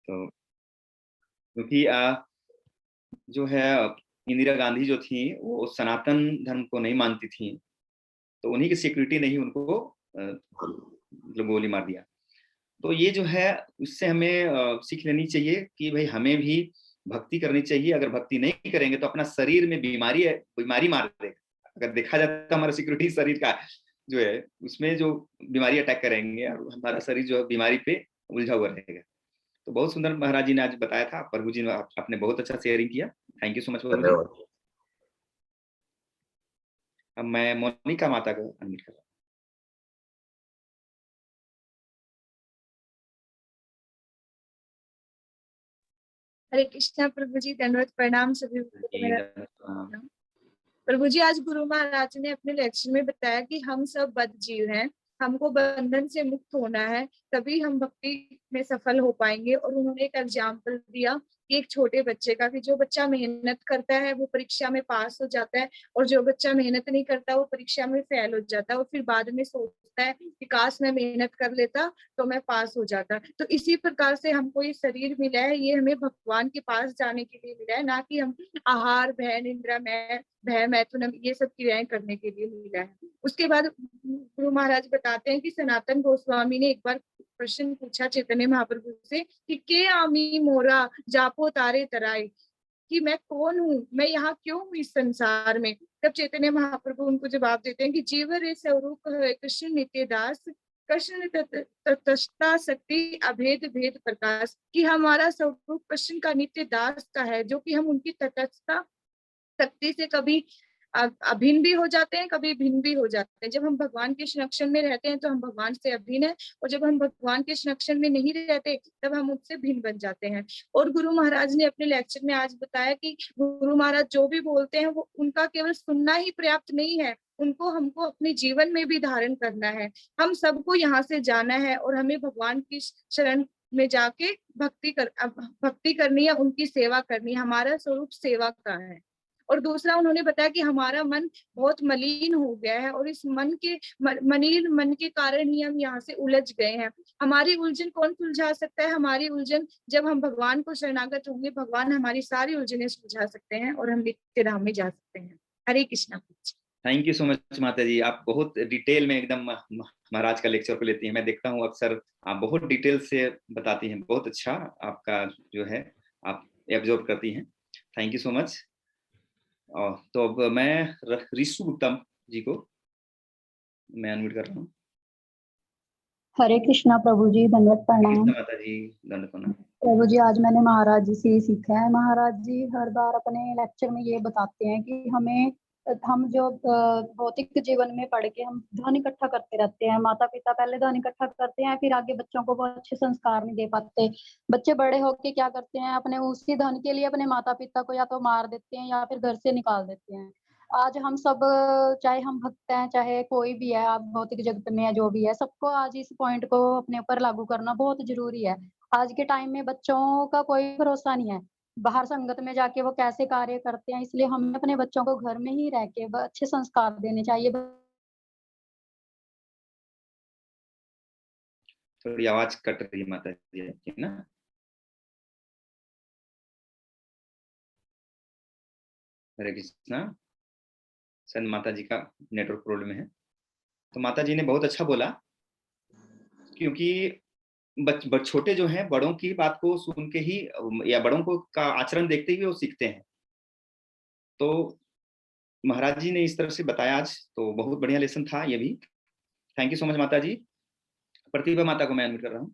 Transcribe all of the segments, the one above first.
तो क्योंकि जो है इंदिरा गांधी जो थी वो सनातन धर्म को नहीं मानती थी, तो उन्हीं की सिक्योरिटी नहीं उनको मतलब गोली मार दिया। तो ये जो है उससे हमें सीख लेनी चाहिए कि भाई हमें भी भक्ति करनी चाहिए। अगर भक्ति नहीं करेंगे तो अपना शरीर में बीमारी मार देगा। अगर देखा जाए तो हमारा सिक्योरिटी शरीर का जो है उसमें जो बीमारी अटैक करेंगे और हमारा शरीर जो है बीमारी पे उलझा हुआ रहेगा। तो बहुत सुंदर महाराज जी ने आज बताया था। प्रभु जी ने आपने बहुत अच्छा शेयरिंग किया। थैंक यू सो मच प्रभु जी। धन्यवाद। अब मैं मोनिका माता को अनम्यूट कर रहा हूँ। हरे कृष्णा प्रभु जी, दंडवत प्रणाम सभी को मेरा प्रणाम। प्रभु जी, आज गुरु महाराज ने अपने लेक्चर में बताया कि हम सब बद्ध जीव हैं, हमको बंधन से मुक्त होना है, तभी हम भक्ति में सफल हो पाएंगे। और उन्होंने एक एग्जाम्पल दिया कि एक छोटे बच्चे का, कि जो बच्चा मेहनत करता है वो परीक्षा में पास हो जाता है, और जो बच्चा मेहनत नहीं करता वो परीक्षा में फेल हो जाता है, और फिर बाद में सोचता है कि काश मैं मेहनत कर लेता तो मैं पास हो जाता। तो इसी प्रकार से हमको ये शरीर मिला है, ये हमें भगवान के पास जाने के लिए मिला है, ना कि हम आहार भय निंद्रा में भय मैथुन ये सब क्रियाएं करने के लिए मिला है। उसके बाद गुरु महाराज बताते हैं कि सनातन गोस्वामी ने एक बार प्रश्न पूछा चैतन्य महाप्रभु से कि के आमी मोरा जापो तारे तराए, कि मैं कौन हूँ, मैं यहाँ क्यों हूँ इस संसार में। तब चैतन्य महाप्रभु उनको जवाब देते हैं कि जीव रे स्वरूप है कृष्ण नित्य दास, कृष्ण तटस्था शक्ति अभेद भेद प्रकाश, कि हमारा स्वरूप कृष्ण का नित्य दास का है, जो कि हम उनकी तटस्थता शक्ति से कभी अभिन्न भी हो जाते हैं, कभी भिन्न भी हो जाते हैं। जब हम भगवान के संरक्षण में रहते हैं तो हम भगवान से अभिन्न है, और जब हम भगवान के संरक्षण में नहीं रहते तब हम उससे भिन्न बन जाते हैं। और गुरु महाराज ने अपने लेक्चर में आज बताया कि गुरु महाराज जो भी बोलते हैं वो उनका केवल सुनना ही पर्याप्त नहीं है, उनको हमको अपने जीवन में भी धारण करना है। हम सबको यहाँ से जाना है और हमें भगवान की शरण में जाके भक्ति करनी है, उनकी सेवा करनी है। हमारा स्वरूप सेवा का है। और दूसरा उन्होंने बताया कि हमारा मन बहुत मलिन हो गया है, और इस मलिन मन के कारण ही हम यहाँ से उलझ गए हैं। हमारी उलझन कौन सुलझा सकता है? हमारी उलझन जब हम भगवान को शरणागत होंगे, भगवान हमारी सारी उलझनें सुलझा सकते हैं और हम नित्य धाम में जा सकते हैं। Hare Krishna. Thank you so much माता जी। आप बहुत डिटेल में एकदम महाराज का लेक्चर को लेती हैं। मैं देखता हूँ अक्सर आप बहुत डिटेल से बताती हैं। बहुत अच्छा आपका जो है आप एब्जॉर्ब करती हैं। Thank you so much. तो अब मैं ऋषु गुप्ता जी को मैं अनम्यूट कर रहा हूँ। हरे कृष्णा प्रभु जी, दंडवत प्रणाम। माता जी दंडवत प्रणाम। प्रभु जी, आज मैंने महाराज जी से ही सीखा है। महाराज जी हर बार अपने लेक्चर में ये बताते हैं कि हम जो भौतिक जीवन में पढ़ के हम धन इकट्ठा करते रहते हैं। माता पिता पहले धन इकट्ठा करते हैं, फिर आगे बच्चों को बहुत अच्छे संस्कार नहीं दे पाते। बच्चे बड़े होके क्या करते हैं, अपने उसी धन के लिए अपने माता पिता को या तो मार देते हैं या फिर घर से निकाल देते हैं। आज हम सब, चाहे हम भक्त हैं चाहे कोई भी है, आप भौतिक जगत में है जो भी है, सबको आज इस पॉइंट को अपने ऊपर लागू करना बहुत जरूरी है। आज के टाइम में बच्चों का कोई भरोसा नहीं है, बाहर संगत में जाके वो कैसे कार्य करते हैं, इसलिए हमें अपने बच्चों को घर में ही रह के अच्छे संस्कार देने चाहिए। थोड़ी आवाज कट रही है माता जी ना। हरे कृष्णा। सर माता जी का नेटवर्क प्रॉब्लम है। तो माता जी ने बहुत अच्छा बोला, क्योंकि छोटे जो हैं बड़ों की बात को सुन के ही या बड़ों को का आचरण देखते ही वो सीखते हैं। तो महाराज जी ने इस तरह से बताया आज, तो बहुत बढ़िया लेसन था ये भी। थैंक यू सो मच माता जी। प्रतिभा माता को मैं अनम्यूट कर रहा हूँ।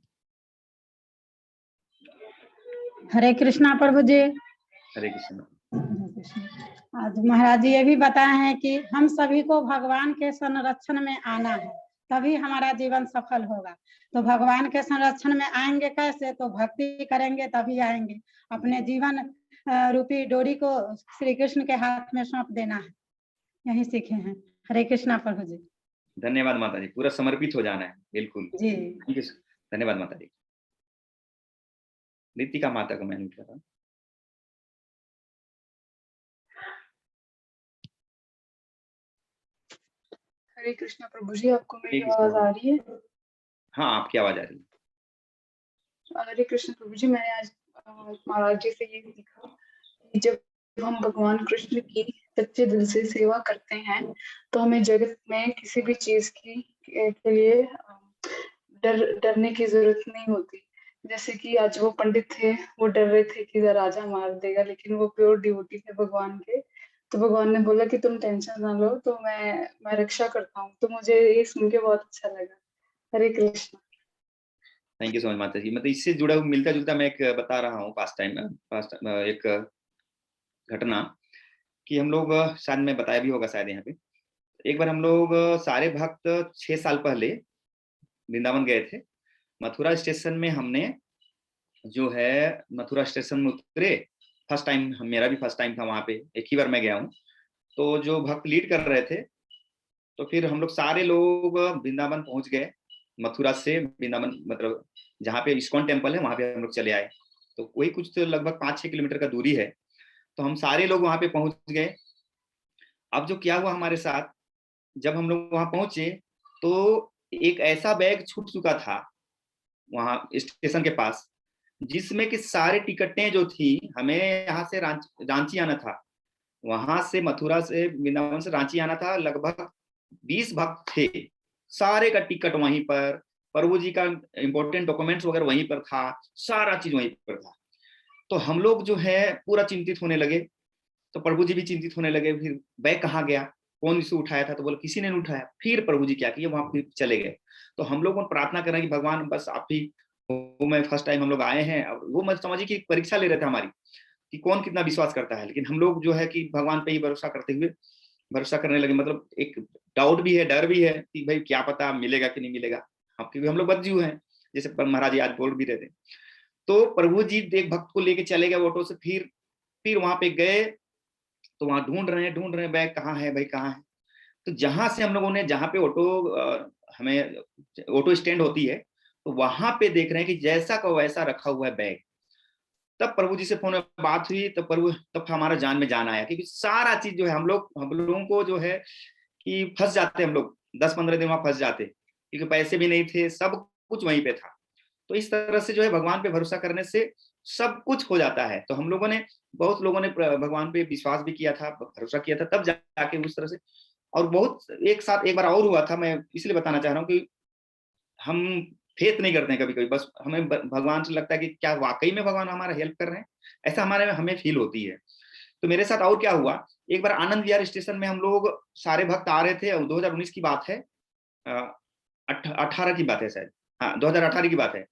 हरे कृष्णा प्रभु जी। हरे कृष्णा। आज महाराज जी ये भी बताए हैं कि हम सभी को भगवान के संरक्षण में आना है, तभी हमारा जीवन सफल होगा। तो भगवान के संरक्षण में आएंगे कैसे? तो भक्ति करेंगे तभी आएंगे। अपने जीवन रूपी डोरी को श्री कृष्ण के हाथ में सौंप देना है, यही सीखे हैं। हरे कृष्णा प्रभु जी। धन्यवाद माता जी। पूरा समर्पित हो जाना है, बिल्कुल जी। धन्यवाद माता जी। ऋतिका माता को मैं अनम्यूट कर रहा हूँ। हरे कृष्णा प्रभु जी, आपको मेरी आवाज आ रही है? हाँ, आपकी आवाज आ रही है। हरे कृष्ण प्रभु जी, मैंने आज महाराज जी से ये सीखा कि जब हम भगवान कृष्ण की सच्चे दिल से सेवा करते हैं तो हमें जगत में किसी भी चीज के लिए डरने की जरूरत नहीं होती। जैसे कि आज वो पंडित थे, वो डर रहे थे कि राजा मार देगा, लेकिन वो प्योर डिवोटी थे भगवान के। तो भगवान ने बोला कि तुम टेंशन ना लो, तो मैं रक्षा करता हूँ। तो मुझे ये सुन के बहुत अच्छा लगा। Hare Krishna. Thank you so much माता जी। मतलब इससे जुड़ा हुआ मिलता जुलता मैं एक बता रहा हूँ पास्ट एक घटना कि हम लोग शायद मैं बताया भी होगा शायद यहाँ पे। एक बार हम लोग सारे भक्त 6 साल पहले वृंदावन गए थे। मथुरा स्टेशन में हमने जो है मथुरा स्टेशन में उतरे। फर्स्ट टाइम, मेरा भी फर्स्ट टाइम था वहां पे, एक ही बार मैं गया हूँ। तो जो भक्त लीड कर रहे थे, तो फिर हम लोग सारे लोग वृंदावन पहुंच गए। मथुरा से वृंदावन मतलब जहाँ पे इस्कॉन टेम्पल है वहां पे हम लोग चले आए। तो वही कुछ तो लगभग 5-6 किलोमीटर का दूरी है। तो हम सारे लोग वहां पे पहुंच गए। अब जो क्या हुआ हमारे साथ, जब हम लोग वहां पहुंचे तो एक ऐसा बैग छूट चुका था वहां स्टेशन के पास, जिसमें कि सारे टिकटें जो थी, हमें यहाँ से रांची आना था, वहां से मथुरा से वृंदावन से रांची आना था। लगभग 20 भक्त थे, सारे का टिकट वहीं पर, प्रभु जी का इंपॉर्टेंट डॉक्यूमेंट्स वगैरह वहीं पर था, सारा चीज वहीं पर था। तो हम लोग जो है पूरा चिंतित होने लगे। तो प्रभु जी भी चिंतित होने लगे, फिर बैग कहाँ गया, कौन इसे उठाया था? तो बोले किसी ने नहीं उठाया। फिर प्रभु जी क्या किए, वहां फिर चले गए। तो हम लोगों को प्रार्थना कर रहे हैं कि भगवान बस आप ही हो, मैं फर्स्ट टाइम हम लोग आए हैं। अब वो मत समझिए कि परीक्षा ले रहे थे हमारी कि कौन कितना विश्वास करता है। लेकिन हम लोग जो है कि भगवान पे ही भरोसा करते हुए भरोसा करने लगे। मतलब एक डाउट भी है, डर भी है कि भाई क्या पता मिलेगा कि नहीं मिलेगा। हम क्योंकि हम लोग बदजू हैं, जैसे महाराज जी आज बोल भी रहे थे। तो प्रभु जी एक भक्त को लेके चले गए ऑटो से। फिर वहां पे गए तो वहां ढूंढ रहे हैं बैग कहाँ है भाई, कहाँ है। तो जहां से हम लोगों ने, जहाँ पे हमें ऑटो स्टैंड होती है, तो वहां पे देख रहे हैं कि जैसा का वैसा रखा हुआ है बैग। तब प्रभु जी से फोन में बात हुई, तब हमारा जान में जान आया, क्योंकि सारा चीज जो है हम लोगों को जो है कि फंस जाते हम लोग, 10-15 दिन वहां फंस जाते, क्योंकि पैसे भी नहीं थे, सब कुछ वहीं पे था। तो इस तरह से जो है भगवान पे भरोसा करने से सब कुछ हो जाता है। तो हम लोगों ने, बहुत लोगों ने भगवान पे विश्वास भी किया था, भरोसा किया था, तब जाके उस तरह से। और बहुत एक बार और हुआ था, मैं इसलिए बताना चाह रहा हूँ कि हम फेथ नहीं करते हैं कभी कभी। बस हमें भगवान से लगता है कि क्या वाकई में भगवान हमारा हेल्प कर रहे हैं, ऐसा हमारे हमें फील होती है। तो मेरे साथ और क्या हुआ, एक बार आनंद विहार स्टेशन में हम लोग सारे भक्त आ रहे थे, 2019 की बात है, 18 की बात है शायद, हाँ 2018 की बात है।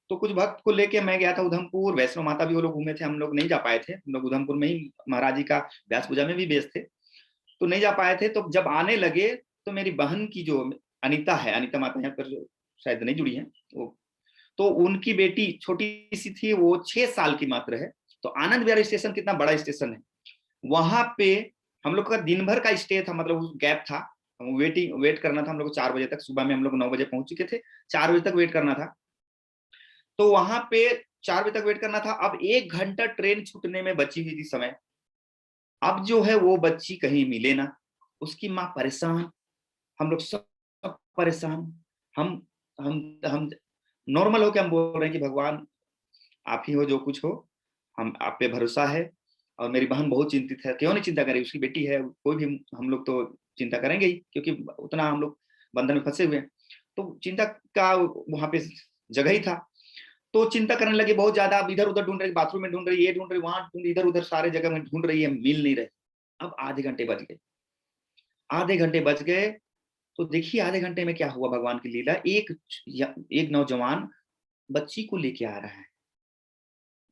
तो कुछ भक्त को लेके मैं गया था उधमपुर। वैष्णो माता भी वो लोग घूमे थे, हम लोग नहीं जा पाए थे। हम लोग उधमपुर में ही महाराज जी का व्यास पूजा में भी व्यस्त थे, तो नहीं जा पाए थे। तो जब आने लगे तो मेरी बहन की जो अनीता है, अनीता माता यहाँ पर शायद नहीं जुड़ी है वो, तो उनकी बेटी छोटी सी थी, वो 6 साल की मात्र है। तो आनंद विहार स्टेशन कितना बड़ा स्टेशन है, वहां पे हम लोग का दिन भर का स्टे था, मतलब उस गैप था। वेट करना था हम लोग को 4 बजे तक। सुबह में हम लोग 9 बजे पहुंच चुके थे, 4 बजे तक वेट करना था। तो वहां पे 4 बजे तक वेट करना था। अब 1 घंटा ट्रेन छूटने में बची हुई थी समय। अब जो है वो बच्ची कहीं मिले ना, उसकी माँ परेशान, हम लोग सब परेशान। हम हम नॉर्मल हो के हम बोल रहे हैं कि भगवान आप ही हो, जो कुछ हो, हम आप पे भरोसा है। और मेरी बहन बहुत चिंतित है। क्यों नहीं चिंता करे, उसकी बेटी है, कोई भी हम लोग तो चिंता करेंगे ही, क्योंकि उतना हम लोग बंधन में फंसे हुए हैं। तो चिंता का वहां पे जगह ही था। तो चिंता करने लगे बहुत ज्यादा। अब इधर उधर ढूंढ रही, बाथरूम में ढूंढ रही, ये ढूंढ रही, वहां ढूंढ, इधर उधर सारे जगह में ढूंढ रही है, मिल नहीं रहे। अब आधे घंटे बच गए, आधे घंटे बच गए। तो देखिए आधे घंटे में क्या हुआ, भगवान की लीला। एक नौजवान बच्ची को लेके आ रहा है,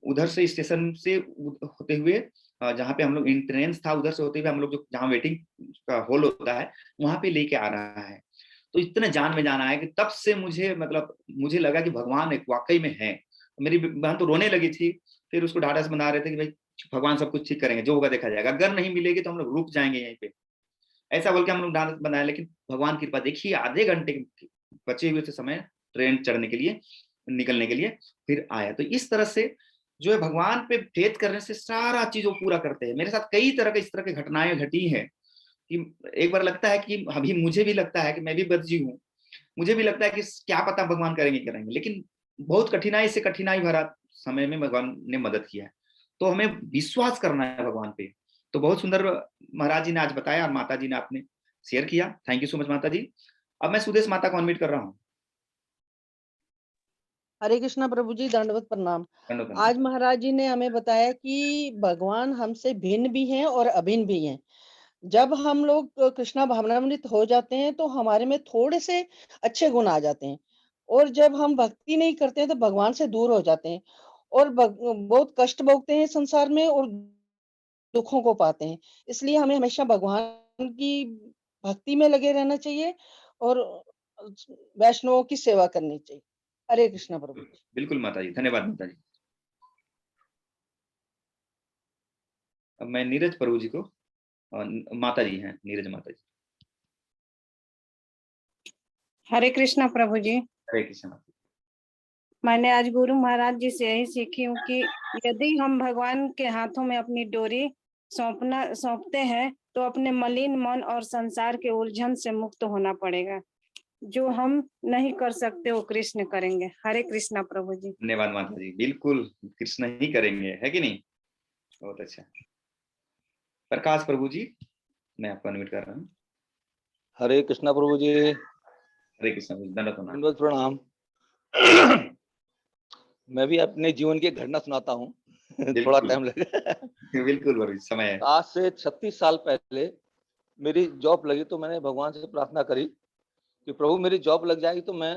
उधर से स्टेशन से होते हुए, जहाँ पे हम लोग एंट्रेंस था, उधर से होते हुए हम लोग जो जहाँ वेटिंग का हॉल होता है वहां पे लेके आ रहा है। तो इतने जान में जाना है कि तब से मुझे, मतलब मुझे लगा कि भगवान एक वाकई में है। मेरी बहन तो रोने लगी थी। फिर उसको ढाढ़स बना रहे थे कि भाई भगवान सब कुछ ठीक करेंगे, जो होगा देखा जाएगा, अगर नहीं मिलेगी तो हम लोग रुक जाएंगे यहीं पे, ऐसा बोल के हम लोग ढाढ़स बनाए। लेकिन भगवान की कृपा देखिए, आधे घंटे बचे हुए थे समय ट्रेन चढ़ने के लिए, निकलने के लिए, फिर आया। तो इस तरह से जो है भगवान पे फेथ करने से सारा चीज वो पूरा करते हैं। मेरे साथ कई तरह के इस तरह की घटनाएं घटी हैं कि एक बार लगता है कि अभी मुझे भी लगता है कि मैं भी बदजी हूँ, मुझे भी लगता है कि क्या पता भगवान करेंगे करेंगे, लेकिन बहुत कठिनाई से कठिनाई भरा समय में भगवान ने मदद किया है। तो हमें विश्वास करना है भगवान पे। तो बहुत सुंदर महाराज जी ने आज बताया और माता जी ने आपने शेयर किया। थैंक यू सो मच माता जी। अब मैं सुदेश माता को अनम्यूट कर रहा हूँ। हरे कृष्णा प्रभु जी, दंडवत प्रणाम। आज महाराज जी ने हमें बताया कि भगवान हमसे भिन्न भी हैं और अभिन्न भी हैं। जब हम लोग कृष्णा भावनामृत हो जाते हैं तो हमारे में थोड़े से अच्छे गुण आ जाते हैं, और जब हम भक्ति नहीं करते हैं तो भगवान से दूर हो जाते हैं और बहुत कष्ट भोगते हैं संसार में और दुखों को पाते हैं। इसलिए हमें हमेशा भगवान की भक्ति में लगे रहना चाहिए और वैष्णवों की सेवा करनी चाहिए। हरे कृष्णा प्रभु जी। बिल्कुल माता जी, धन्यवाद माता जी। अब मैं नीरज प्रभु जी को, माता जी हैं नीरज माता जी। हरे कृष्णा प्रभु जी। हरे कृष्ण माता जी। मैंने आज गुरु महाराज जी से यही सीखी हूँ कि यदि हम भगवान के हाथों में अपनी डोरी सौंपते हैं तो अपने मलिन मन और संसार के उलझन से मुक्त होना पड़ेगा। जो हम नहीं कर सकते वो कृष्ण करेंगे। हरे कृष्णा प्रभु जी। धन्यवाद माता जी, बिल्कुल कृष्ण ही करेंगे, है कि नहीं? बहुत अच्छा। प्रकाश प्रभु जी, मैं आपको अनम्यूट कर रहा हूँ। हरे कृष्णा प्रभु जी। हरे कृष्ण, दंडवत प्रणाम। मैं भी अपने जीवन की एक घटना सुनाता हूँ। थोड़ा टाइम लगेगा। बिल्कुल प्रभु, समय है। आज से 36 साल पहले मेरी जॉब लगी तो मैंने भगवान से प्रार्थना करी कि प्रभु मेरी जॉब लग जाएगी तो मैं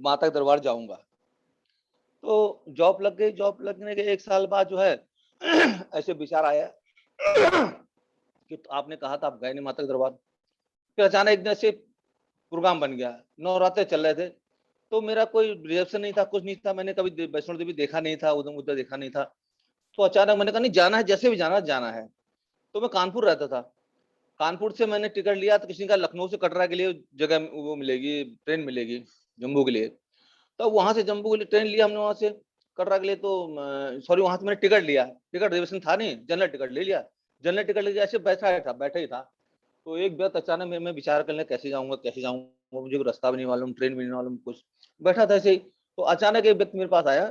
माता के दरबार जाऊंगा। तो जॉब लग गई। जॉब लगने के 1 साल बाद जो है ऐसे विचार आया कि तो आपने कहा था आप गए नहीं माता के दरबार। फिर अचानक एक दिन ऐसे प्रोग्राम बन गया, नवरात्रे चल रहे थे, तो मेरा कोई रिजर्वेशन नहीं था, कुछ नहीं था, मैंने कभी वैष्णो देवी देखा नहीं था, उधर देखा नहीं था। तो अचानक मैंने कहा नहीं जाना है, जैसे भी जाना है। तो मैं कानपुर रहता था। कानपुर से मैंने टिकट लिया तो किसी का लखनऊ से कटरा के लिए जगह वो मिलेगी, ट्रेन मिलेगी जम्मू के लिए। तो वहां से जम्मू के लिए ट्रेन लिया हमने, वहां से कटरा के लिए। तो सॉरी, वहां से मैंने टिकट लिया, टिकट रिजर्वेशन था नहीं, जनरल टिकट ले लिया। जनरल टिकट लेके ऐसे बैठा ही था। तो एक बात अचानक मैं विचार करने कैसे जाऊंगा, मुझे रास्ता भी नहीं मालूम, ट्रेन भी नहीं मालूम, कुछ बैठा था ऐसे ही। तो अचानक एक व्यक्ति मेरे पास आया,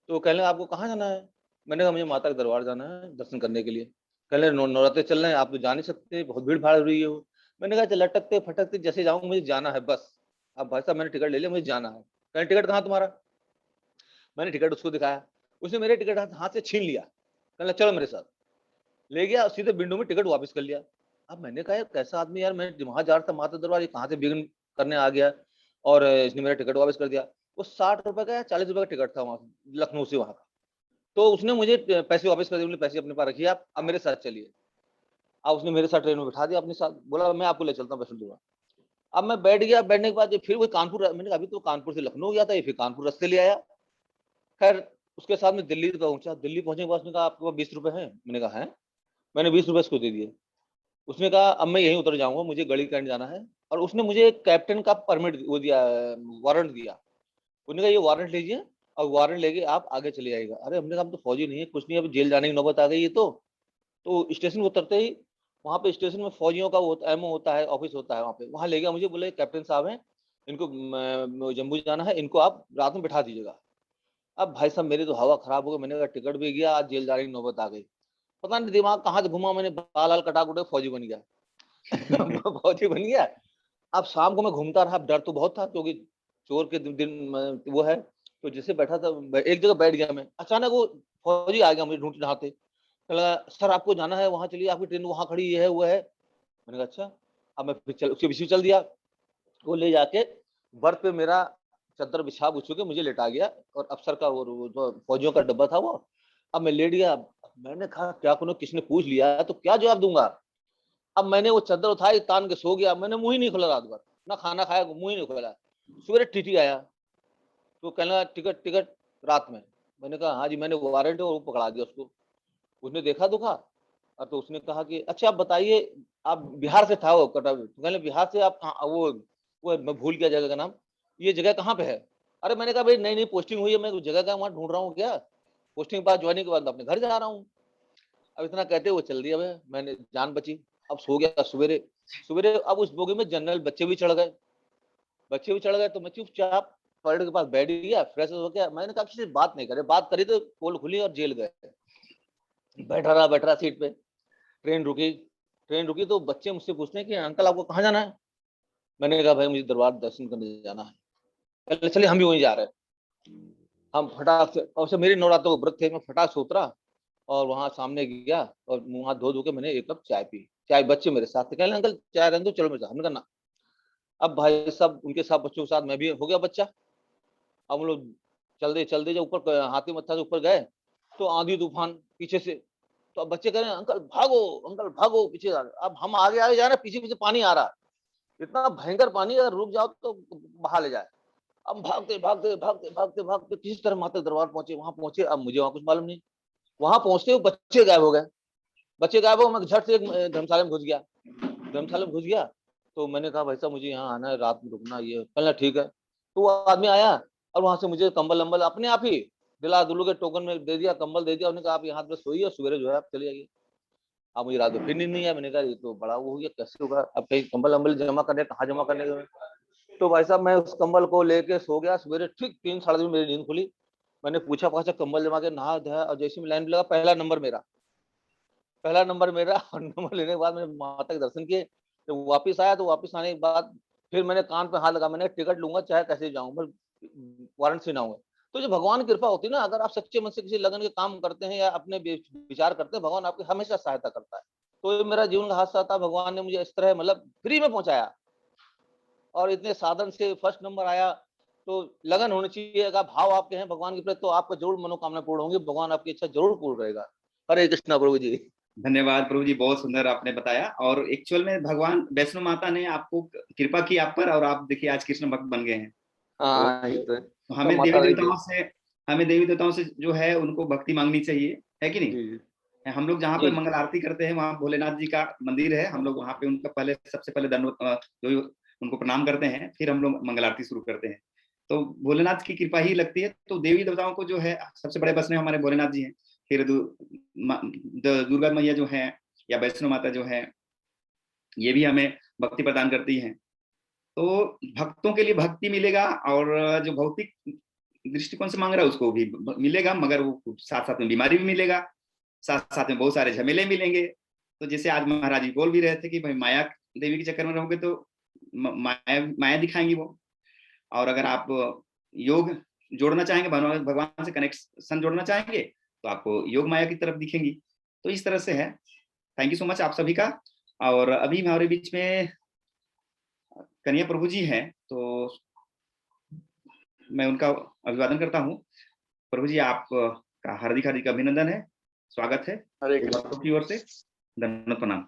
तो कहने आपको कहाँ जाना है? मैंने कहा मुझे माता के दरबार जाना है दर्शन करने के लिए। कहने नवरात्रे चल रहे हैं, आप तो जा नहीं सकते, बहुत भीड़ भाड़ हो रही है वो। मैंने कहा लटकते फटकते जैसे जाऊंगा, मुझे जाना है बस। अब भाई साहब मैंने टिकट ले लिया, मुझे जाना है। कहने टिकट कहाँ तुम्हारा? मैंने टिकट उसको दिखाया, उसने मेरे टिकट हाथ से छीन लिया। कहने चलो मेरे साथ, ले गया, सीधे विंडो में टिकट वापस कर लिया। अब मैंने कहा यार कैसा आदमी यार, मैं वहां जा रहा था माता दरबार, ये कहाँ से विघ्न करने आ गया और इसने मेरा टिकट वापस कर दिया। वो 60 रुपए का या 40 रुपए का टिकट था वहां लखनऊ से वहां का। तो उसने मुझे पैसे वापस कर दिए, पैसे अपने पास रखिए, आप अब मेरे साथ चलिए। अब उसने मेरे साथ ट्रेन में बैठा दिया अपने साथ, बोला मैं आपको ले चलता हूँ वैष्णो देवी। अब मैं बैठ गया, बैठने के बाद फिर वो कानपुर, मैंने कहा अभी तो कानपुर से लखनऊ गया था, ये फिर कानपुर रास्ते ले आया। खैर उसके साथ में दिल्ली पहुंचा। दिल्ली पहुंचने के बाद उसने कहा आपके पास 20 रुपए है? मैंने कहा है। मैंने 20 रुपए उसको दे दिए। उसने कहा अब मैं यहीं उतर जाऊंगा, मुझे गढ़ी कैंट जाना है। और उसने मुझे एक कैप्टन का परमिट वो दिया, वारंट दिया। उन्होंने कहा ये वारंट लीजिए और वारंट लेके आप आगे चले जाएगा। अरे हमने कहा हम तो फौजी नहीं है, कुछ नहीं, अब जेल जाने की नौबत आ गई है। तो स्टेशन उतरते ही वहाँ पे स्टेशन में फौजियों का वो एमओ होता है, ऑफिस होता है वहाँ पे, वहाँ ले गया मुझे, बोले कैप्टन साहब हैं, इनको जम्मू जाना है, इनको आप रात में बैठा दीजिएगा। अब भाई साहब मेरी तो हवा खराब हो गई, मैंने कहा टिकट भी गया, आज जेल जाने की नौबत आ गई। पता नहीं दिमाग कहाँ से घुमा, मैंने बाल कटा कुटे फौजी बन गया। फौजी बन गया। अब शाम को मैं घूमता रहा, डर तो बहुत था क्योंकि चोर के दिन वो है। तो जिसे बैठा था एक जगह बैठ गया मैं, अचानक वो फौजी आ गया मुझे ढूंढते नहाते। कहा सर आपको जाना है वहां, चलिए आपकी ट्रेन वहां खड़ी है, वो है। मैंने कहा अच्छा। अब मैं फिर उसके पीछे चल दिया। वो ले जाके बर्थ पे मेरा चद्दर बिछा बुछू के मुझे लेटा गया, और अफसर का वो फौजियों का डब्बा था वो। अब मैं लेट गया। मैंने कहा क्या करूं, किसने पूछ लिया तो क्या जवाब दूंगा। अब मैंने वो चद्दर उठाई, तान के सो गया। मैंने मुंह ही नहीं खोला रात भर, ना खाना खाया, मुंह ही नहीं खोला। सवेरे टीटी आया तो कहना टिकट टिकट रात में। मैंने कहा हाँ जी, मैंने वारंट है, और वो पकड़ा दिया उसको। उसने देखा दुखा, और तो उसने कहा कि अच्छा आप बताइए, आप बिहार से था वो कटा, तो कहने बिहार से आप कहाँ, वो मैं भूल गया जगह का नाम, ये जगह कहाँ पे है? अरे मैंने कहा भाई नई नई पोस्टिंग हुई है, मैं जगह का वहाँ ढूंढ रहा हूँ क्या, पोस्टिंग के बाद ज्वाइनिंग के बाद अपने घर जा रहा हूँ। अब इतना कहते वो चल दिया, मैंने जान बची। अब सो गया। सवेरे अब उस बोगी में जनरल बच्चे भी चढ़ गए, तो मैं चुपचाप टॉयलेट के पास बैठ गया, फ्रेश हो गया। मैंने कहा किसी से बात नहीं करे, बात करी तो पोल खुली और जेल गए। बैठा रहा सीट पे। ट्रेन रुकी तो बच्चे मुझसे पूछते हैं कि अंकल आपको कहाँ जाना है? मैंने कहा भाई मुझे दरबार दर्शन करने जाना है। पहले चलिए हम भी वहीं जा रहे हैं। हम फटाक से, और मेरी नवरात्रों के व्रत थे, मैं फटाक से उतरा और वहां सामने गया और मुंह हाथ धो के मैंने 1 कप चाय पी। चाय बच्चे मेरे साथ थे, कहने अंकल चाय रहने दो, चलो मेरे साथ। हमने कहा ना। अब भाई साहब उनके साथ बच्चों के साथ मैं भी हो गया बच्चा। अब हम लोग चलते जब ऊपर हाथी मत्था से ऊपर गए तो आंधी तूफान पीछे से। तो अब बच्चे कह रहे हैं अंकल भागो पीछे जा रहे। अब हम आगे जा रहे हैं, पीछे पानी आ रहा है, इतना भयंकर पानी, अगर रुक जाओ तो बहा ले जाए। अब भागते किसी तरह माता दरबार पहुंचे। वहां पहुंचे, अब मुझे वहां कुछ मालूम नहीं। वहां पहुंचते हुए बच्चे गायब हो गए। मैं झट से एक धर्मशाला में घुस गया। तो मैंने कहा भाई साहब मुझे यहाँ आना है, रात में रुकना, ये कहना ठीक है। तो वो आदमी आया और वहां से मुझे कंबल वंबल अपने आप ही दिला दुलू के टोकन में दे दिया, कंबल दे दिया। उन्होंने कहा आप यहाँ पे सोइए, सवेरे जो है आप चले जाइए। अब मुझे रात में फिर नींद नहीं है। मैंने कहा ये तो बड़ा वो हो गया, कैसे होगा? अब कहीं कंबल वंबल जमा करने, कहाँ जमा करने का? तो भाई साहब मैं उस कंबल को लेके सो गया। सवेरे ठीक 3 साढ़े 3 मेरी नींद खुली। मैंने पूछा कंबल जमा के नहा धोया, और जैसे में लाइन लगा पहला नंबर मेरा और नंबर लेने के बाद मैंने माता के दर्शन किए। तो वापिस आया, तो वापिस आने के बाद फिर मैंने कान पे हाथ लगा, मैंने टिकट लूंगा चाहे कैसे जाऊं, बस वारंट से ना हुए। तो जो भगवान की कृपा होती है ना, अगर आप सच्चे मन से किसी लगन के काम करते हैं या अपने विचार करते हैं, भगवान आपकी हमेशा सहायता करता है। तो ये मेरा जीवन का हादसा था, भगवान ने मुझे इस तरह मतलब फ्री में पहुंचाया और इतने साधन से फर्स्ट नंबर आया। तो लगन होनी चाहिए, अगर भाव आपके हैं भगवान के प्रति तो आपका जरूर मनोकामना पूर्ण होंगी, भगवान आपकी इच्छा जरूर पूर्ण करेगा। हरे कृष्णा प्रभु जी। धन्यवाद प्रभु जी, बहुत सुंदर आपने बताया। और एक्चुअल में भगवान वैष्णो माता ने आपको कृपा की आप पर, और आप देखिए आज कृष्ण भक्त बन गए हैं। तो हमें देवी देवताओं से जो है उनको भक्ति मांगनी चाहिए, है कि नहीं? हम लोग जहाँ पे मंगल आरती करते हैं वहाँ भोलेनाथ जी का मंदिर है, हम लोग वहाँ पे उनका सबसे पहले जो उनको प्रणाम करते हैं, फिर हम लोग मंगल आरती शुरू करते हैं। तो भोलेनाथ की कृपा ही लगती है। तो देवी देवताओं को जो है सबसे बड़े बसने हमारे भोलेनाथ जी हैं। फिर दुर्गा मैया जो है या वैष्णो माता जो है, ये भी हमें भक्ति प्रदान करती हैं। तो भक्तों के लिए भक्ति मिलेगा, और जो भौतिक दृष्टिकोण से मांग रहा है उसको भी मिलेगा, मगर वो साथ साथ में बीमारी भी मिलेगा, साथ साथ में बहुत सारे झमेले मिलेंगे। तो जैसे आज महाराज जी बोल भी रहे थे कि भाई माया देवी के चक्कर में रहोगे तो माया दिखाएंगी वो। और अगर आप योग जोड़ना चाहेंगे, भगवान से कनेक्शन जोड़ना चाहेंगे, तो आपको योग माया की तरफ दिखेंगी। तो इस तरह से है। थैंक यू सो मच आप सभी का। और अभी हमारे बीच में कन्हैया प्रभु जी हैं, तो मैं उनका अभिवादन करता हूँ। प्रभु जी आपका हार्दिक हार्दिक अभिनंदन है, स्वागत है की ओर से। धन्यवाद, प्रणाम।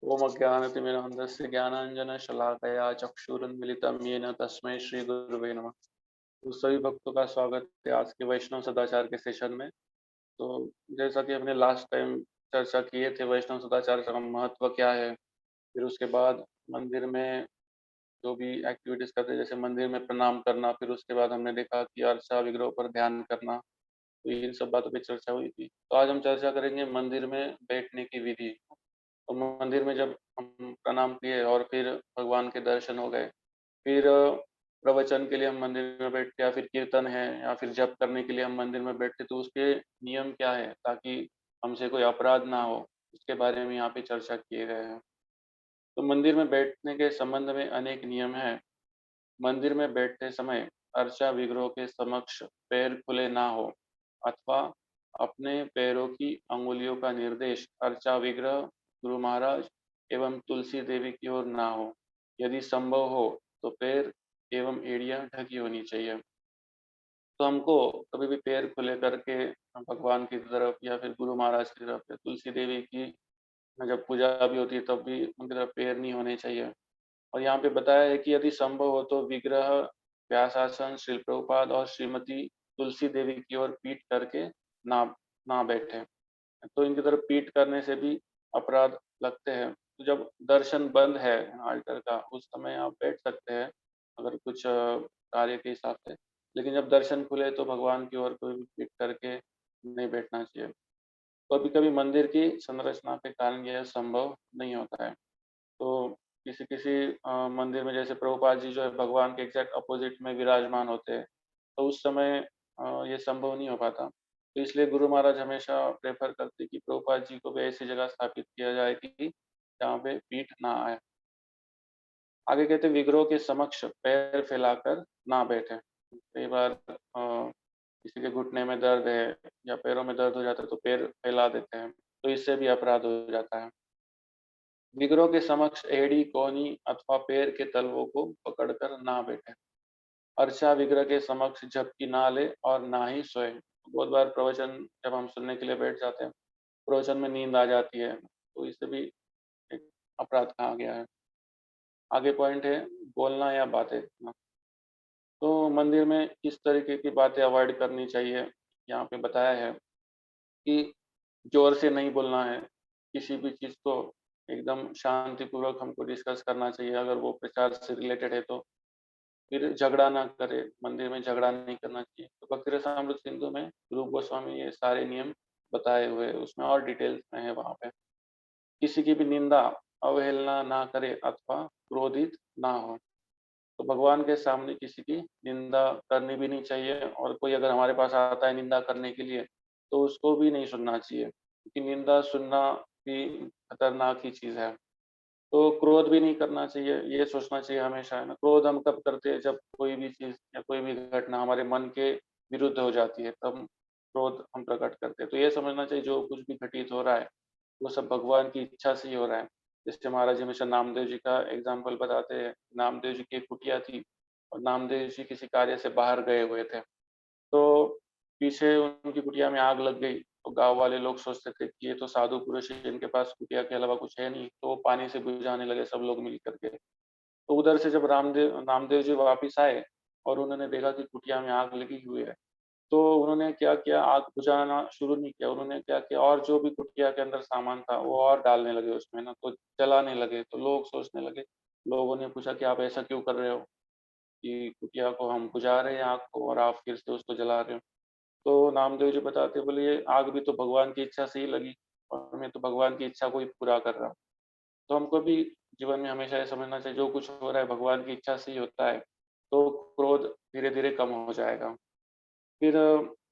ओम अज्ञानतिमिरान्धस्य ज्ञानांजनशलाकया चक्षुरुन्मीलितं येन तस्मै श्री गुरुवे नमः। तो सभी भक्तों का स्वागत है आज के वैष्णव सदाचार के सेशन में। तो जैसा कि हमने लास्ट टाइम चर्चा किए थे वैष्णव सदाचार का महत्व क्या है, फिर उसके बाद मंदिर में जो भी एक्टिविटीज करते हैं जैसे मंदिर में प्रणाम करना, फिर उसके बाद हमने देखा कि अर्चा विग्रह पर ध्यान करना, तो इन सब बातों पर चर्चा हुई थी। तो आज हम चर्चा करेंगे मंदिर में बैठने की विधि। तो मंदिर में जब हम प्रणाम किए और फिर भगवान के दर्शन हो गए, फिर प्रवचन के लिए हम मंदिर में बैठते, या फिर कीर्तन है या फिर जप करने के लिए हम मंदिर में बैठते, तो उसके नियम क्या है ताकि हमसे कोई अपराध ना हो, उसके बारे में यहाँ पे चर्चा किए गए हैं। तो मंदिर में बैठने के संबंध में अनेक नियम हैं। मंदिर में बैठते समय अर्चा विग्रह के समक्ष पैर खुले ना हो, अथवा अपने पैरों की अंगुलियों का निर्देश अर्चा विग्रह, गुरु महाराज एवं तुलसी देवी की ओर ना हो। यदि संभव हो तो पैर एवं एड़ियां ढकी होनी चाहिए। तो हमको कभी भी पैर खुले करके भगवान की तरफ या फिर गुरु महाराज की तरफ या तुलसी देवी की जब पूजा भी होती है तब भी उनकी तरफ पैर नहीं होने चाहिए। और यहाँ पे बताया है कि यदि संभव हो तो विग्रह, व्यासासन, श्री प्रभुपाद और श्रीमती तुलसी देवी की ओर पीठ करके ना ना बैठे। तो इनकी तरफ पीठ करने से भी अपराध लगते हैं। तो जब दर्शन बंद है आल्टर का उस समय आप बैठ सकते हैं अगर कुछ कार्य के हिसाब से, लेकिन जब दर्शन खुले तो भगवान की ओर कोई भी पीठ करके नहीं बैठना चाहिए। कभी कभी मंदिर की संरचना के कारण यह संभव नहीं होता है। तो किसी किसी मंदिर में जैसे प्रभुपाद जी जो है भगवान के एग्जैक्ट अपोजिट में विराजमान होते हैं, तो उस समय ये संभव नहीं हो पाता। तो इसलिए गुरु महाराज हमेशा प्रेफर करते हैं कि प्रभुपाद जी को भी ऐसी जगह स्थापित किया जाए कि जहाँ पे पीठ ना आए। आगे कहते हैं विग्रह के समक्ष पैर फैलाकर ना बैठे। कई बार किसी के घुटने में दर्द है या पैरों में दर्द हो जाता है तो पैर फैला देते हैं, तो इससे भी अपराध हो जाता है। विग्रह के समक्ष एड़ी, कोहनी अथवा पैर के तलवों को पकड़कर ना बैठे। अर्चा विग्रह के समक्ष झपकी ना ले और ना ही सोए। बहुत बार प्रवचन जब हम सुनने के लिए बैठ जाते हैं, प्रवचन में नींद आ जाती है, तो इससे भी एक अपराध कहा गया है। आगे पॉइंट है बोलना या बातें करना। तो मंदिर में किस तरीके की बातें अवॉइड करनी चाहिए, यहाँ पे बताया है कि जोर से नहीं बोलना है, किसी भी चीज़ को एकदम शांतिपूर्वक हमको डिस्कस करना चाहिए। अगर वो प्रचार से रिलेटेड है तो फिर झगड़ा ना करे, मंदिर में झगड़ा नहीं करना चाहिए। तो भक्ति रसामृत सिंधु में रूप गोस्वामी ये सारे नियम बताए हुए हैं, उसमें और डिटेल्स में है वहाँ पे। किसी की भी निंदा अवहेलना ना करे अथवा क्रोधित ना हो। तो भगवान के सामने किसी की निंदा करनी भी नहीं चाहिए, और कोई अगर हमारे पास आता है निंदा करने के लिए तो उसको भी नहीं सुनना चाहिए, क्योंकि निंदा सुनना भी खतरनाक ही चीज़ है। तो क्रोध भी नहीं करना चाहिए, ये सोचना चाहिए हमेशा, है ना। क्रोध हम कब करते हैं, जब कोई भी चीज़ या कोई भी घटना हमारे मन के विरुद्ध हो जाती है, तब क्रोध हम प्रकट करते हैं। तो ये समझना चाहिए जो कुछ भी घटित हो रहा है वो सब भगवान की इच्छा से ही हो रहा है। जैसे महाराज हमेशा नामदेव जी का एग्जाम्पल बताते हैं। नामदेव जी की एक कुटिया थी और नामदेव जी किसी कार्य से बाहर गए हुए थे, तो पीछे उनकी कुटिया में आग लग गई। तो गाँव वाले लोग सोचते थे कि ये तो साधु पुरुष है, इनके पास कुटिया के अलावा कुछ है नहीं, तो वो पानी से बुझाने लगे सब लोग मिल करके। तो उधर से जब नामदेव जी वापिस आए और उन्होंने देखा कि कुटिया में आग लगी हुई है, तो उन्होंने क्या किया, आग बुझाना शुरू नहीं किया। उन्होंने क्या किया, और जो भी कुटिया के अंदर सामान था वो और डालने लगे उसमें ना, तो जलाने लगे। तो लोग सोचने लगे, लोगों ने पूछा कि आप ऐसा क्यों कर रहे हो, कि कुटिया को हम बुझा रहे हैं आग को और आप फिर से उसको जला रहे हो। तो नामदेव जी बताते, बोले ये आग भी तो भगवान की इच्छा से ही लगी और मैं तो भगवान की इच्छा को ही पूरा कर रहा हूँ। तो हमको भी जीवन में हमेशा ये समझना चाहिए जो कुछ हो रहा है भगवान की इच्छा से ही होता है, तो क्रोध धीरे धीरे कम हो जाएगा। फिर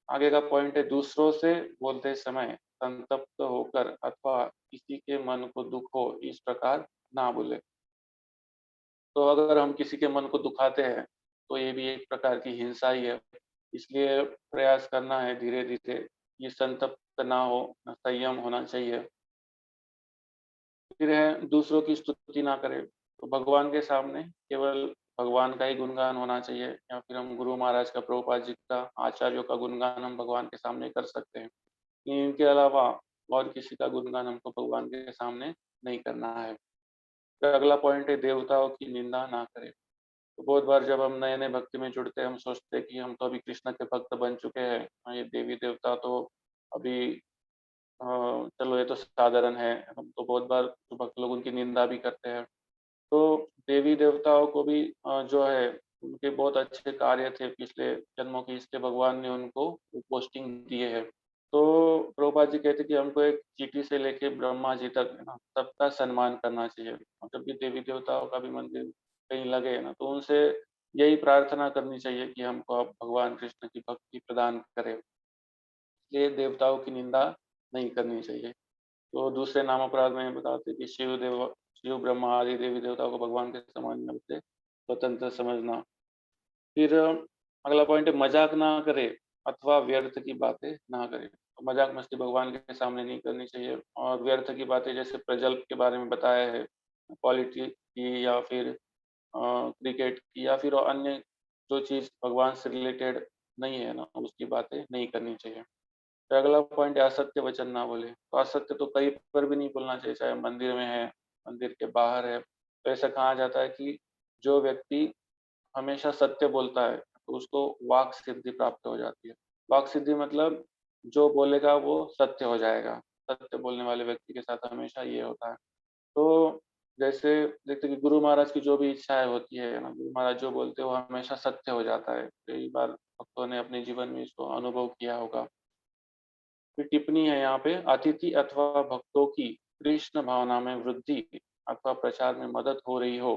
आगे का पॉइंट है दूसरों से बोलते समय संतप्त होकर अथवा किसी के मन को दुख हो इस प्रकार ना बोले। तो अगर हम किसी के मन को दुखाते हैं तो ये भी एक प्रकार की हिंसा ही है। इसलिए प्रयास करना है धीरे धीरे, ये संतप्त ना हो, संयम होना चाहिए। फिर है दूसरों की स्तुति ना करें। तो भगवान के सामने केवल भगवान का ही गुणगान होना चाहिए, या फिर हम गुरु महाराज का, प्रभुपाद जी का, आचार्यों का गुणगान हम भगवान के सामने कर सकते हैं। इनके अलावा और किसी का गुणगान हमको भगवान के सामने नहीं करना है। फिर अगला पॉइंट है देवताओं की निंदा ना करें। तो बहुत बार जब हम नए नए भक्ति में जुड़ते हैं, हम सोचते हैं कि हम तो अभी कृष्ण के भक्त बन चुके हैं, ये देवी देवता तो अभी चलो ये तो साधारण है। हम तो बहुत बार जो भक्त लोग उनकी निंदा भी करते हैं। तो देवी देवताओं को भी जो है उनके बहुत अच्छे कार्य थे पिछले जन्मों की, इसलिए भगवान ने उनको पोस्टिंग दिए है। तो प्रभुपाद जी कहते कि हमको एक चींटी से लेके ब्रह्मा जी तक, है ना, सबका सम्मान करना चाहिए। और जब भी देवी देवताओं का भी मंदिर कहीं लगे ना, तो उनसे यही प्रार्थना करनी चाहिए कि हमको आप भगवान कृष्ण की भक्ति प्रदान करें। ये देवताओं की निंदा नहीं करनी चाहिए। तो दूसरे नाम अपराध में बताते हैं कि शिव ब्रह्मा आदि देवी देवताओं को भगवान के समान से स्वतंत्र समझना। फिर अगला पॉइंट है मजाक ना करे अथवा व्यर्थ की बातें ना करे। तो मजाक मस्ती भगवान के सामने नहीं करनी चाहिए, और व्यर्थ की बातें जैसे प्रजल्प के बारे में बताया है, पॉलिटिक्स की या फिर क्रिकेट की या फिर अन्य जो चीज़ भगवान से रिलेटेड नहीं है ना, उसकी बातें नहीं करनी चाहिए। फिर अगला पॉइंट है असत्य वचन ना बोले। तो असत्य तो कहीं पर भी नहीं बोलना चाहिए, चाहे मंदिर में है, मंदिर के बाहर है। तो ऐसा कहा जाता है कि जो व्यक्ति हमेशा सत्य बोलता है तो उसको वाक सिद्धि प्राप्त हो जाती है। वाक सिद्धि मतलब जो बोलेगा वो सत्य हो जाएगा। सत्य बोलने वाले व्यक्ति के साथ हमेशा ये होता है। तो जैसे देखते हैं कि गुरु महाराज की जो भी इच्छाएँ होती है ना, गुरु महाराज जो बोलते हैं वो हमेशा सत्य हो जाता है। कई बार भक्तों ने अपने जीवन में इसको अनुभव किया होगा। फिर टिप्पणी है यहाँ पे, अतिथि अथवा भक्तों की कृष्ण भावना में वृद्धि अथवा प्रचार में मदद हो रही हो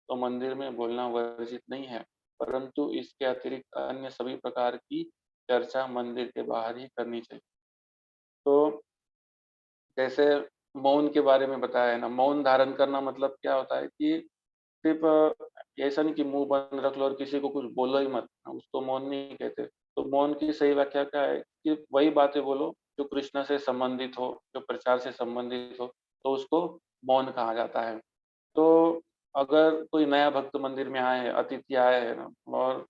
तो मंदिर में बोलना वर्जित नहीं है, परंतु इसके अतिरिक्त अन्य सभी प्रकार की चर्चा मंदिर के बाहर ही करनी चाहिए। तो जैसे मौन के बारे में बताया है ना, मौन धारण करना मतलब क्या होता है कि सिर्फ ऐसा नहीं कि मुँह बंद रख लो और किसी को कुछ बोलो ही मत, उसको मौन नहीं कहते। तो मौन की सही व्याख्या क्या है कि वही बातें बोलो जो कृष्ण से संबंधित हो, जो प्रचार से संबंधित हो, तो उसको मौन कहा जाता है। तो अगर कोई नया भक्त मंदिर में आए है, अतिथि आया है ना, और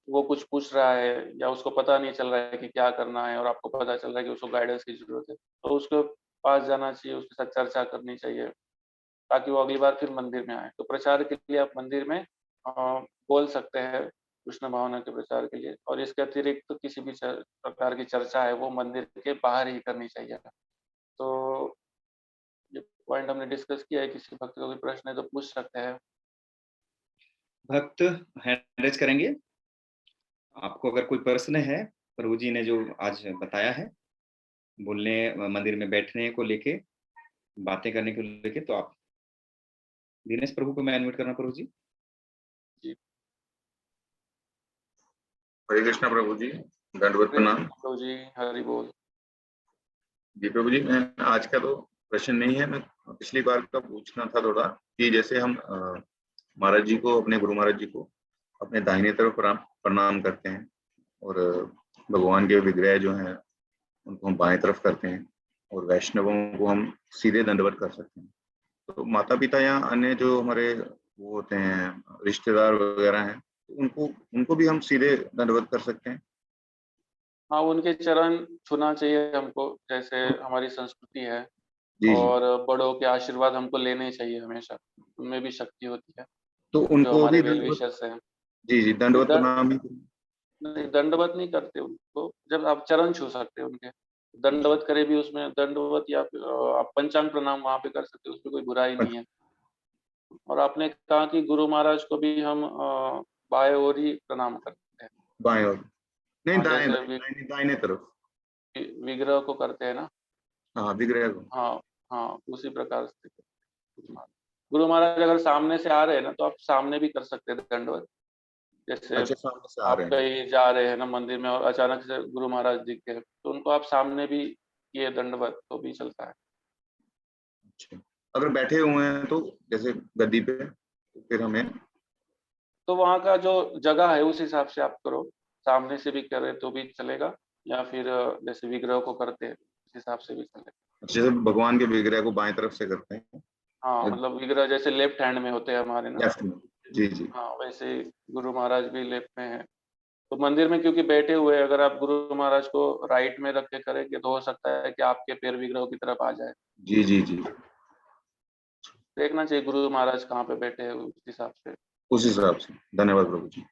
वो कुछ पूछ रहा है या उसको पता नहीं चल रहा है कि क्या करना है और आपको पता चल रहा है कि उसको गाइडेंस की ज़रूरत है, तो उसके पास जाना चाहिए, उसके साथ चर्चा करनी चाहिए, ताकि वो अगली बार फिर मंदिर में आए। तो प्रचार के लिए आप मंदिर में बोल सकते हैं कृष्ण भावना के प्रचार के लिए, और इसके अतिरिक्त तो किसी भी प्रकार की चर्चा है वो मंदिर के बाहर ही करनी चाहिए। तो ये पॉइंट हमने डिस्कस किया है। किसी भक्त का कोई प्रश्न है तो पूछ सकते हैं। भक्त हैंड रेज करेंगे। आपको अगर कोई प्रश्न है प्रभु जी ने जो आज बताया है, बोलने मंदिर में बैठने को लेके, बातें करने को लेके, तो आप दिनेश प्रभु को मैं अनम्यूट करना प्रभु जी। हरे कृष्णा प्रभु जी, दंडवत प्रणाम। प्रभु जी हरि बोल। जी प्रभु जी, मैं आज का तो प्रश्न नहीं है, मैं पिछली बार का पूछना था थोड़ा कि जैसे हम महाराज जी को, अपने गुरु महाराज जी को अपने दाहिने तरफ प्रणाम करते हैं और भगवान के विग्रह जो हैं उनको हम बाएं तरफ करते हैं और वैष्णवों को हम सीधे दंडवत कर सकते हैं। तो माता पिता या अन्य जो हमारे वो होते हैं रिश्तेदार वगैरह हैं, उनको उनको भी हम सीधे दंडवत कर सकते हैं? हाँ, उनके चरण छूना चाहिए हमको, जैसे हमारी संस्कृति है। जी जी। और बड़ों के आशीर्वाद हमको लेने चाहिए हमेशा, उनमें भी शक्ति होती है। तो जो उनको हमारे भी वेल दंडवत, विशर्स हैं। जी जी, दंडवत प्रणाम ही। नहीं, दंडवत नहीं करते उनको, जब आप चरण छू सकते हैं उनके। दंडवत करे भी उसमें दंडवत या फिर आप पंचांग प्रणाम वहाँ पे कर सकते हो, उसमें कोई बुराई नहीं है। और आपने कहा कि गुरु महाराज को भी हम बाएं ओर ही प्रणाम करते हैं। बाएं ओर नहीं, हाँ, दाएं जैसे दाहिने तरफ। विग्रह को करते हैं ना। हाँ, विग्रह को। हाँ हाँ, उसी प्रकार से गुरु महाराज अगर सामने से आ रहे हैं ना, तो आप सामने भी कर सकते हैं दंडवत। जैसे अच्छा, सामने से आ आप रहे हैं। कहीं जा रहे हैं ना मंदिर में और अचानक से गुरु महाराज दिख गए, तो उनको आप सामने भी किए दंडवत तो भी चलता है। अच्छा, अगर बैठे हुए हैं तो जैसे गद्दी पे, तो फिर हमें तो वहाँ का जो जगह है उस हिसाब से आप करो, सामने से भी करे तो भी चलेगा, या फिर जैसे विग्रह को करते हैं उस हिसाब से भी चलेगा। जैसे भगवान के विग्रह को बाएं तरफ से करते हैं। हाँ, मतलब विग्रह जैसे लेफ्ट हैंड में होते हैं हमारे ना। लेफ्ट में। जी जी। हाँ, वैसे ही गुरु महाराज भी लेफ्ट में है। तो मंदिर में क्योंकि बैठे हुए, अगर आप गुरु महाराज को राइट में रख के करेंगे तो हो सकता है कि आपके पैर विग्रह की तरफ आ जाए। जी जी जी। देखना चाहिए गुरु महाराज कहाँ पे बैठे हैं, उस हिसाब से। उस हिसाब से। धन्यवाद प्रभु जी।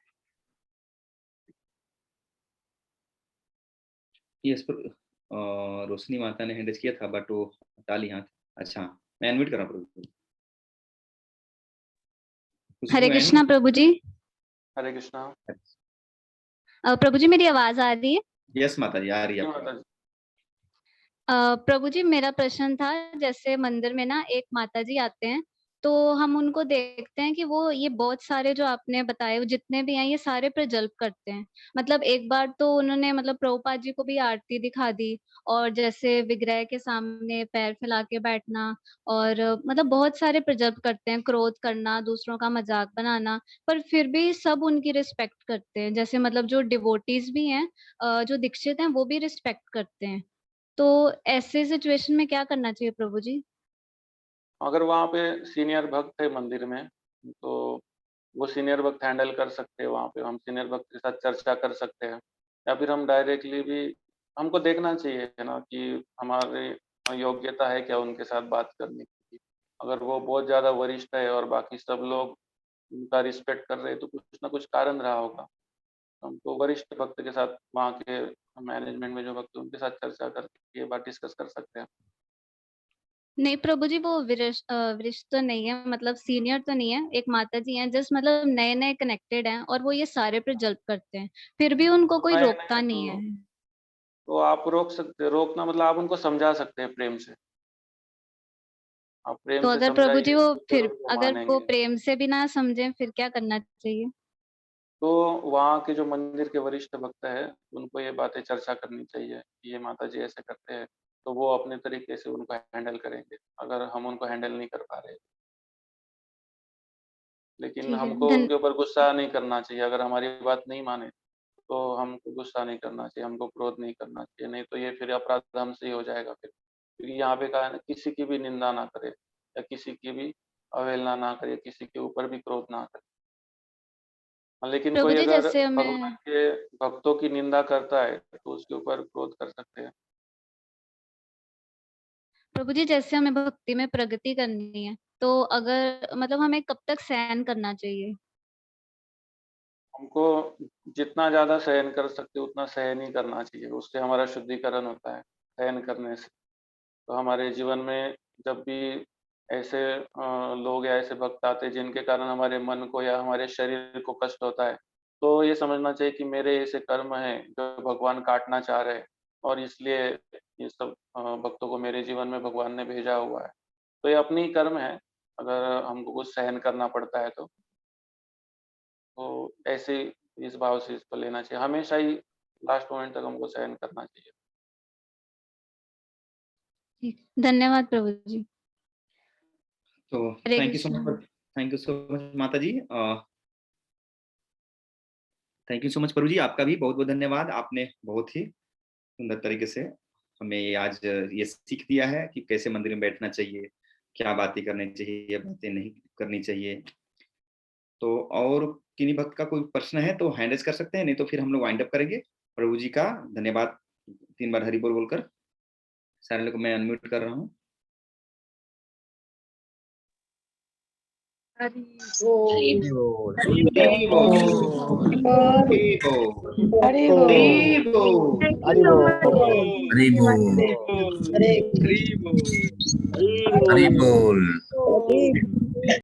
यस पर रोशनी माता ने हैंड रेज किया था, बट वो हटा ली हाथ। अच्छा, मैं अनम्यूट कर रहा हूँ प्रभु। हरे कृष्णा प्रभु जी। हरे कृष्णा। प्रभु जी, मेरी आवाज आ रही है? यस माता जी, आ रही है। माता जी। प्रभु जी, मेरा प्रश्न था, जैसे मंदिर में ना एक माता जी आते हैं, तो हम उनको देखते हैं कि वो ये बहुत सारे जो आपने बताए, वो जितने भी हैं ये सारे प्रजल्प करते हैं। मतलब एक बार तो उन्होंने मतलब प्रभुपाद जी को भी आरती दिखा दी, और जैसे विग्रह के सामने पैर फैला के बैठना, और मतलब बहुत सारे प्रजल्प करते हैं, क्रोध करना, दूसरों का मजाक बनाना, पर फिर भी सब उनकी रिस्पेक्ट करते हैं। जैसे मतलब जो डिवोटीज भी हैं, जो दीक्षित हैं, वो भी रिस्पेक्ट करते हैं। तो ऐसे सिचुएशन में क्या करना चाहिए प्रभु जी? अगर वहाँ पे सीनियर भक्त है मंदिर में, तो वो सीनियर भक्त हैंडल कर सकते हैं। वहाँ पे हम सीनियर भक्त के साथ चर्चा कर सकते हैं, या फिर हम डायरेक्टली भी, हमको देखना चाहिए है ना कि हमारी योग्यता है क्या उनके साथ बात करने की। अगर वो बहुत ज़्यादा वरिष्ठ है और बाकी सब लोग उनका रिस्पेक्ट कर रहे हैं, तो कुछ ना कुछ कारण रहा होगा। हमको वरिष्ठ भक्त के साथ, वहाँ के मैनेजमेंट में जो भक्त हैं, उनके साथ चर्चा करके ये बात डिस्कस कर सकते हैं। नहीं प्रभु जी, वो वरिष्ठ तो नहीं है, मतलब सीनियर तो नहीं है, एक माता जी हैं, जस्ट मतलब नए नए कनेक्टेड हैं, और वो ये सारे प्रजल्प करते हैं, फिर भी उनको कोई नए रोकता नए नहीं है। तो आप रोक सकते, रोकना मतलब आप उनको समझा सकते हैं प्रेम से। आप प्रेम तो से अगर प्रभु जी समझाइए वो फिर जरूर वो अगर वो मानेंगे। प्रेम से भी ना समझे फिर क्या करना चाहिए? तो वहाँ के जो मंदिर के वरिष्ठ भक्त है उनको ये बातें चर्चा करनी चाहिए कि ये माता जी ऐसे करते हैं, तो वो अपने तरीके से उनको हैंडल करेंगे अगर हम उनको हैंडल नहीं कर पा रहे। लेकिन ठीक है। हमको उनके ऊपर गुस्सा नहीं करना चाहिए, अगर हमारी बात नहीं माने तो हमको गुस्सा नहीं करना चाहिए, हमको क्रोध नहीं करना चाहिए, नहीं तो ये फिर अपराध हमसे ही हो जाएगा फिर। क्योंकि यहाँ पे कहा है ना, किसी की भी निंदा ना करे या किसी की भी अवहेलना ना करे, किसी के ऊपर भी क्रोध ना करे। हाँ, लेकिन प्रभु कोई जी अगर जैसे भगवान हमें के भक्तों की निंदा करता है तो उसके ऊपर क्रोध कर सकते हैं। प्रभु जी जैसे हमें भक्ति में प्रगति करनी है तो अगर मतलब हमें कब तक सहन करना चाहिए? हमको जितना ज़्यादा सहन कर सकते उतना सहन ही करना चाहिए, उससे हमारा शुद्धिकरण होता है, सहन करने से। तो हमारे जीवन में जब भी ऐसे लोग या ऐसे भक्त आते हैं जिनके कारण हमारे मन को या हमारे शरीर को कष्ट होता है, तो ये समझना चाहिए कि मेरे ऐसे कर्म हैं जो भगवान काटना चाह रहे हैं और इसलिए ये सब भक्तों को मेरे जीवन में भगवान ने भेजा हुआ है। तो ये अपनी ही कर्म है, अगर हमको कुछ सहन करना पड़ता है तो ऐसे इस भाव से इसको लेना चाहिए। हमेशा ही लास्ट मोमेंट तक हमको सहन करना चाहिए। ठीक, धन्यवाद प्रभु जी। तो Hare thank you so Krishna. Much, thank you so much माता जी। थैंक यू सो मच प्रभु जी, आपका भी बहुत बहुत धन्यवाद। आपने बहुत ही सुंदर तरीके से हमें ये आज ये सीख दिया है कि कैसे मंदिर में बैठना चाहिए, क्या बातें करनी चाहिए, बातें नहीं करनी चाहिए। तो और किन्हीं भक्त का कोई प्रश्न है तो हैंड रेज कर सकते हैं, नहीं तो फिर हम लोग वाइंड अप करेंगे। प्रभु जी का धन्यवाद 3 बार हरि बोल बोलकर सारे लोग को मैं अनम्यूट कर रहा हूँ। हरि हरि बोल। हरि बोल, हरि बोल, हरि हरि बोल। बोल, Thank you so much. Hari बोल, हरे हरि बोल। बोल।